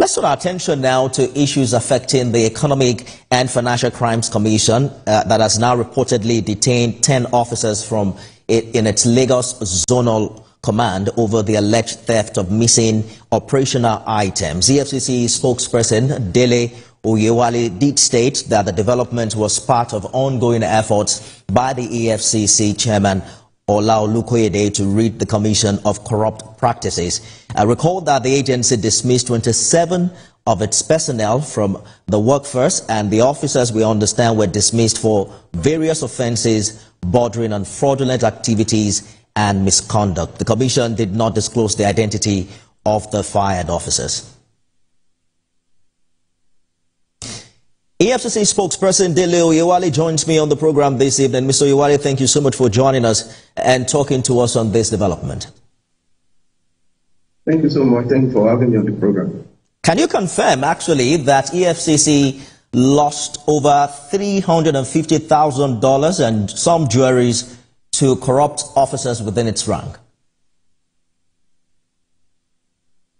Let's turn our attention now to issues affecting the Economic and Financial Crimes Commission that has now reportedly detained 10 officers from in its Lagos Zonal Command over the alleged theft of missing operational items. EFCC spokesperson Dele Oyewale did state that the development was part of ongoing efforts by the EFCC chairman Olaolukoyede to rid the commission of corrupt practices. I recall that the agency dismissed 27 of its personnel from the workforce, and the officers, we understand, were dismissed for various offences bordering on fraudulent activities and misconduct. The commission did not disclose the identity of the fired officers. EFCC spokesperson Dele Oyewale joins me on the program this evening. Mr. Oyewale, thank you so much for joining us and talking to us on this development. Thank you so much. Thank you for having me on the program. Can you confirm, actually, that EFCC lost over $350,000 and some jewelries to corrupt officers within its rank?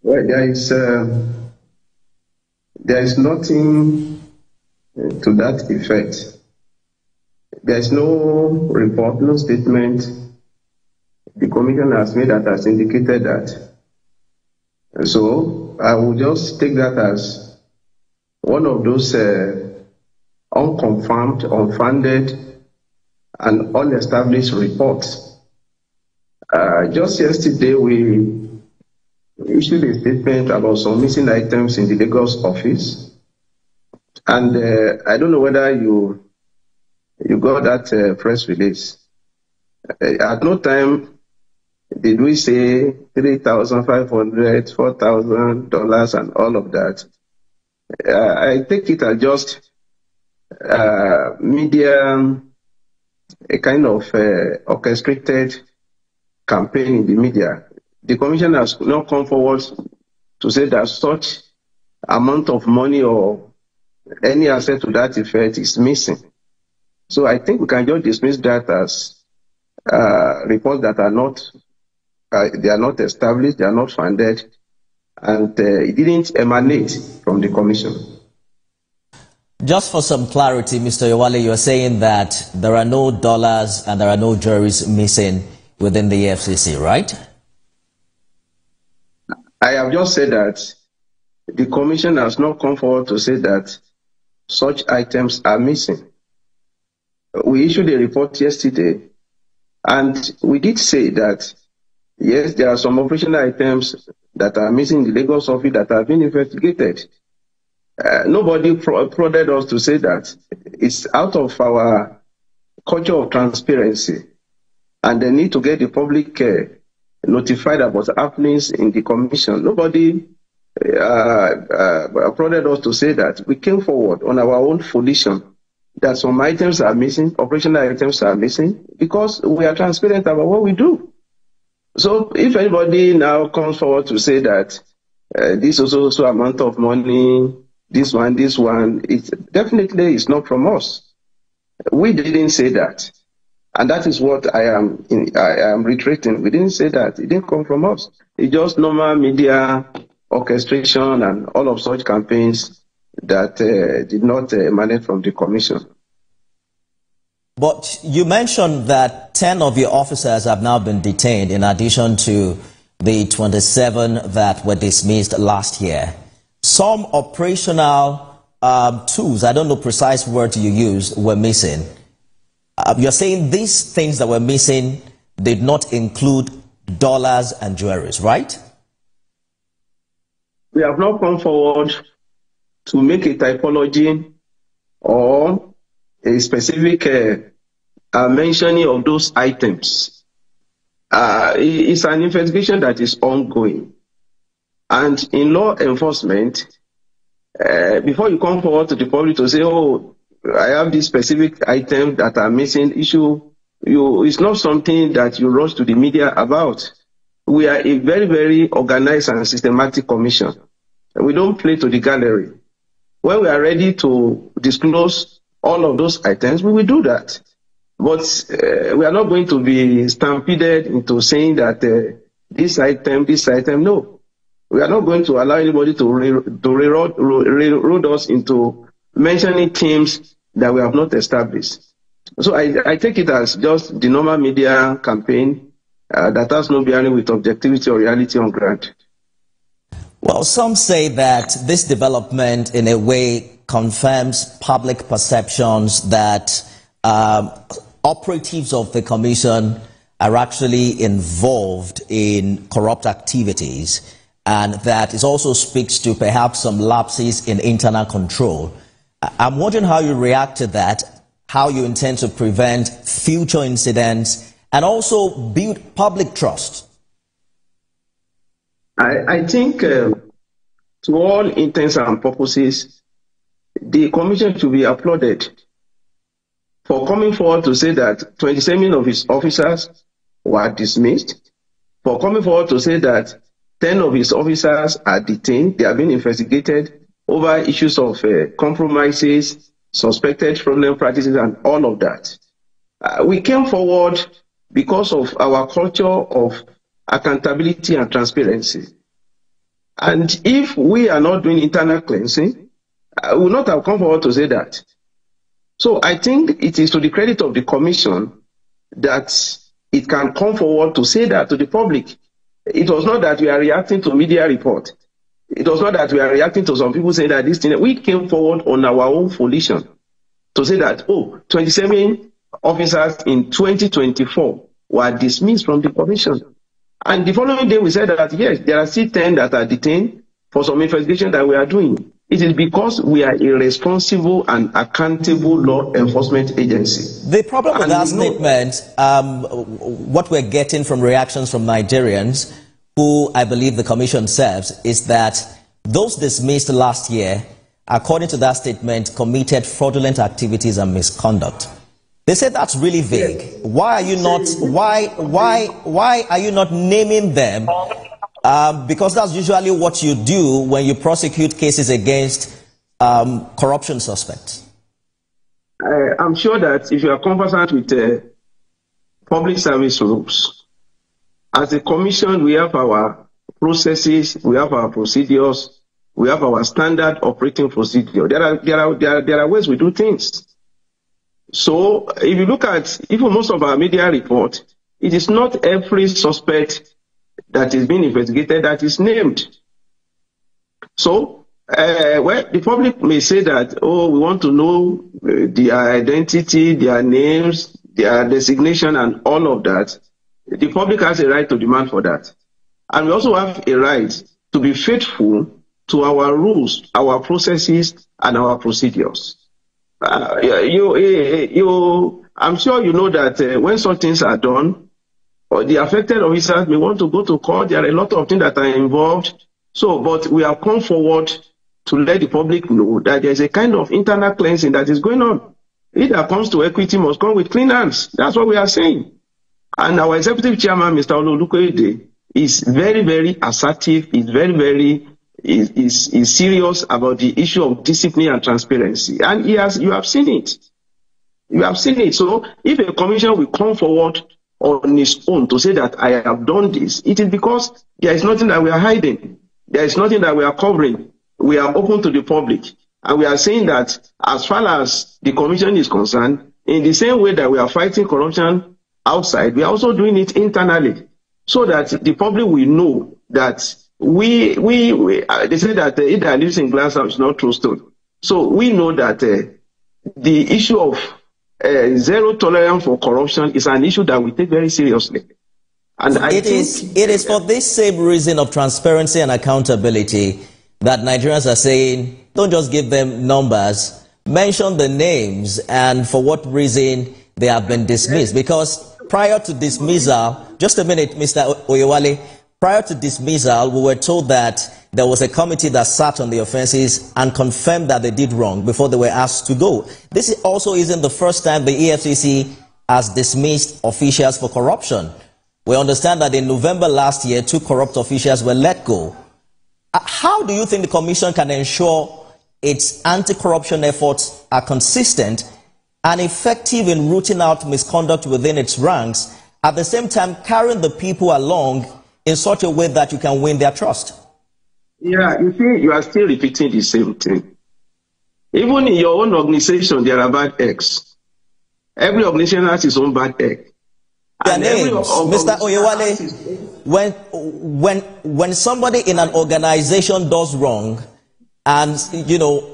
Well, there is nothing to that effect. There is no report, no statement. The commission has made that, has indicated that. So I will just take that as one of those unconfirmed, unfounded, and unestablished reports. Just yesterday, we issued a statement about some missing items in the Lagos office. And I don't know whether you got that press release. At no time did we say $3,500, $4,000 and all of that. I take it as just media, a kind of orchestrated campaign in the media. The commission has not come forward to say that such amount of money or any asset to that effect is missing. So I think we can just dismiss that as reports that are not they are not established, they are not funded, and it didn't emanate from the commission. Just for some clarity, Mr. Oyewale, you are saying that there are no dollars and there are no jewelries missing within the EFCC, right? I have just said that the commission has not come forward to say that such items are missing. We issued a report yesterday, and we did say that, yes, there are some operational items that are missing in the Lagos office that have been investigated. Nobody prodded us to say that. It's out of our culture of transparency and the need to get the public notified about happenings in the commission. Nobody prodded us to say that. We came forward on our own volition that some items are missing, operational items are missing, because we are transparent about what we do. So if anybody now comes forward to say that this is also amount of money, this one, it definitely is not from us. We didn't say that. And that is what I am reiterating. We didn't say that. It didn't come from us. It's just normal media orchestration and all of such campaigns that did not emanate from the commission. But you mentioned that 10 of your officers have now been detained in addition to the 27 that were dismissed last year. Some operational tools, I don't know precise word you used, were missing. You're saying these things that were missing did not include dollars and jewelries, right? We have not come forward to make a typology or a specific mentioning of those items. It's an investigation that is ongoing. And in law enforcement, before you come forward to the public to say, oh, I have these specific items that are missing, it's not something that you rush to the media about. We are a very, very organized and systematic commission. We don't play to the gallery. When we are ready to disclose all of those items, we will do that. But we are not going to be stampeded into saying that this item, no. We are not going to allow anybody to railroad us into mentioning teams that we have not established. So I take it as just the normal media campaign that has no bearing with objectivity or reality on ground. Well, some say that this development in a way confirms public perceptions that operatives of the commission are actually involved in corrupt activities, and that it also speaks to perhaps some lapses in internal control. I'm wondering how you react to that, how you intend to prevent future incidents and also build public trust. I think to all intents and purposes, the commission should be applauded for coming forward to say that 27 of its officers were dismissed, for coming forward to say that 10 of his officers are detained. They are being investigated over issues of compromises, suspected fraudulent practices, and all of that. We came forward because of our culture of accountability and transparency. And if we are not doing internal cleansing, we would not have come forward to say that. So I think it is to the credit of the commission that it can come forward to say that to the public. It was not that we are reacting to media report. It was not that we are reacting to some people saying that this thing. We came forward on our own volition to say that, 27 officers in 2024 were dismissed from the commission. And the following day we said that, yes, there are still 10 that are detained for some investigation that we are doing. It is because we are a responsible and accountable law enforcement agency. The problem with that statement, what we're getting from reactions from Nigerians, who I believe the commission serves, is that those dismissed last year, according to that statement, committed fraudulent activities and misconduct. They said that's really vague. Why are you not? Why are you not naming them? Because that's usually what you do when you prosecute cases against corruption suspects. I'm sure that if you are conversant with public service rules, as a commission, we have our processes, we have our procedures, we have our standard operating procedure. There are ways we do things. So if you look at even most of our media report, it is not every suspect that is being investigated that is named. So well, the public may say that, we want to know their identity, their names, their designation, and all of that. The public has a right to demand for that. And we also have a right to be faithful to our rules, our processes, and our procedures. I'm sure you know that when some things are done, or the affected officers may want to go to court. There are a lot of things that are involved. So, but we have come forward to let the public know that there is a kind of internal cleansing that is going on. It that comes to equity must come with clean hands. That's what we are saying. And our executive chairman, Mr. Ololukoyede, is very, very assertive. Is serious about the issue of discipline and transparency. And you have seen it. You have seen it. So if a commission will come forward on its own to say that I have done this, it is because there is nothing that we are hiding. There is nothing that we are covering. We are open to the public. And we are saying that as far as the commission is concerned, in the same way that we are fighting corruption outside, we are also doing it internally so that the public will know that they say that it that lives in glass house is not true stone. So we know that the issue of zero tolerance for corruption is an issue that we take very seriously. And it is for this same reason of transparency and accountability that Nigerians are saying, don't just give them numbers, mention the names and for what reason they have been dismissed. Because prior to dismissal, just a minute, Mr. Oyewale, prior to dismissal, we were told that there was a committee that sat on the offenses and confirmed that they did wrong before they were asked to go. This also isn't the first time the EFCC has dismissed officials for corruption. We understand that in November last year, 2 corrupt officials were let go. How do you think the commission can ensure its anti-corruption efforts are consistent and effective in rooting out misconduct within its ranks, at the same time carrying the people along in such a way that you can win their trust? Yeah, you see, you are still repeating the same thing. Even in your own organization, there are bad eggs. Every organization has its own bad egg. Their names, Mr. Oyewale, when somebody in an organization does wrong and,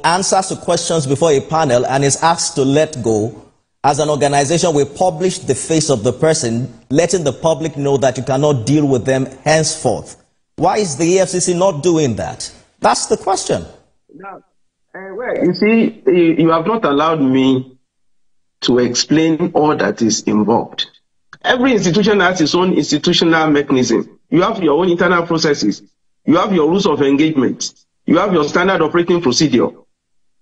answers to questions before a panel and is asked to let go, as an organization, we publish the face of the person, letting the public know that you cannot deal with them henceforth. Why is the EFCC not doing that? That's the question. Now, well, you see, you have not allowed me to explain all that is involved. Every institution has its own institutional mechanism. You have your own internal processes. You have your rules of engagement. You have your standard operating procedure.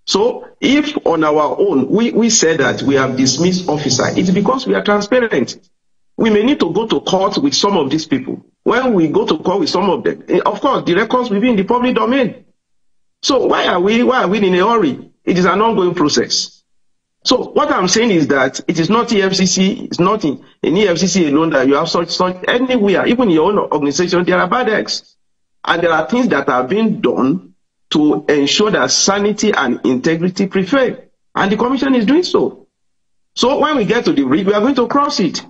So if on our own we said that we have dismissed officer, it's because we are transparent. We may need to go to court with some of these people. When we go to court with some of them, of course, the records will be in the public domain. So why are we in a hurry? It is an ongoing process. So what I'm saying is that it is not EFCC, it's not in EFCC alone that you have such anywhere, even in your own organization, there are bad eggs. And there are things that are being done to ensure that sanity and integrity prevail. And the Commission is doing so. So when we get to the bridge, we are going to cross it.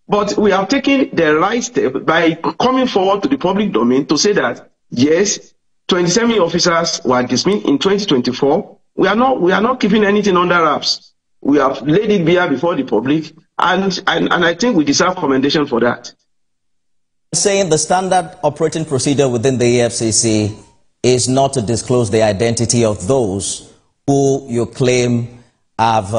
But we have taken the right step by coming forward to the public domain to say that, yes, 27 officers were dismissed in 2024. We are not keeping anything under wraps. We have laid it bare before the public, and I think we deserve commendation for that. Saying the standard operating procedure within the EFCC is not to disclose the identity of those who you claim have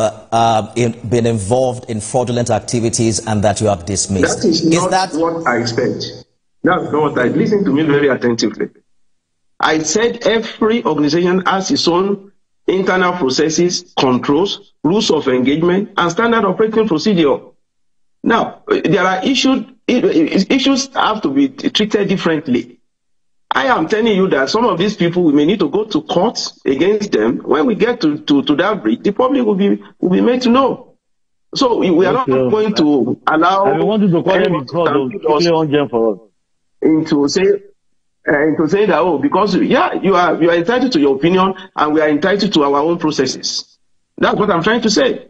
been involved in fraudulent activities and that you have dismissed. That is not what I expect. That's not what I... Listen to me very attentively. I said every organization has its own internal processes, controls, rules of engagement, and standard operating procedure. Now, there are issues have to be treated differently. I am telling you that some of these people, we may need to go to court against them. When we get to that bridge, the public will be made to know. So we are not going to allow... I wanted to call them into say that, oh, because, yeah, you are entitled to your opinion and we are entitled to our own processes. That's what I'm trying to say.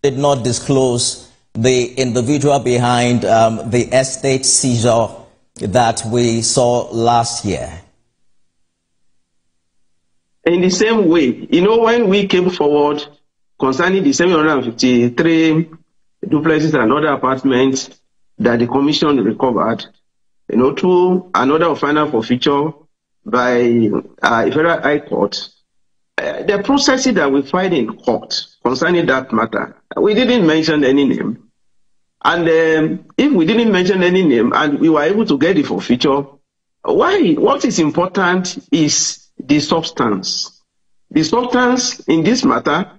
Did not disclose the individual behind the estate seizure that we saw last year. In the same way, when we came forward concerning the 753 duplexes and other apartments that the Commission recovered, through another final forfeiture by a federal high court, the processes that we filed in court concerning that matter, we didn't mention any name. And if we didn't mention any name and we were able to get the forfeiture, what is important is the substance. The substance in this matter,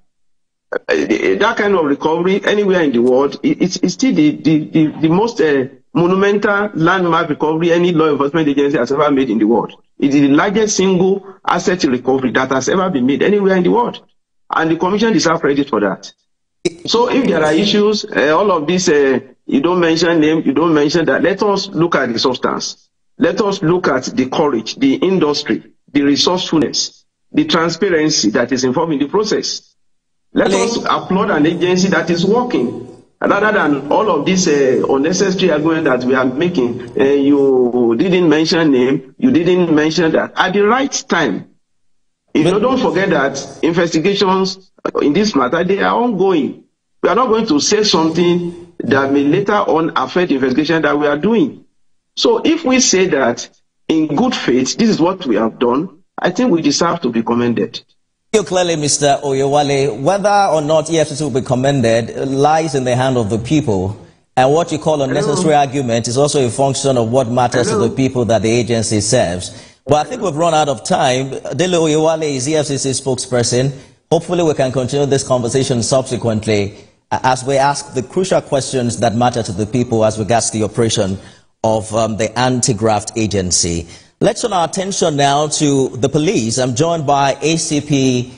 that kind of recovery anywhere in the world, it's still the most monumental landmark recovery any law enforcement agency has ever made in the world. It is the largest single asset recovery that has ever been made anywhere in the world. And the Commission deserves credit for that. So if there are issues, all of this, you don't mention name, you don't mention that, let us look at the substance. Let us look at the courage, the industry, the resourcefulness, the transparency that is involved in the process. Let us applaud an agency that is working, rather than all of this unnecessary argument that we are making. You didn't mention name, you didn't mention that. At the right time, don't forget that investigations in this matter, they are ongoing. We are not going to say something that may later on affect the investigation that we are doing. So if we say that in good faith, this is what we have done, I think we deserve to be commended. Clearly, Mr. Oyewale, whether or not EFCC will be commended lies in the hand of the people. And what you call unnecessary argument is also a function of what matters to the people that the agency serves. But I think we've run out of time. Dele Oyewale is EFCC spokesperson. Hopefully we can continue this conversation subsequently as we ask the crucial questions that matter to the people as regards the operation of the anti-graft agency. Let's turn our attention now to the police. I'm joined by ACP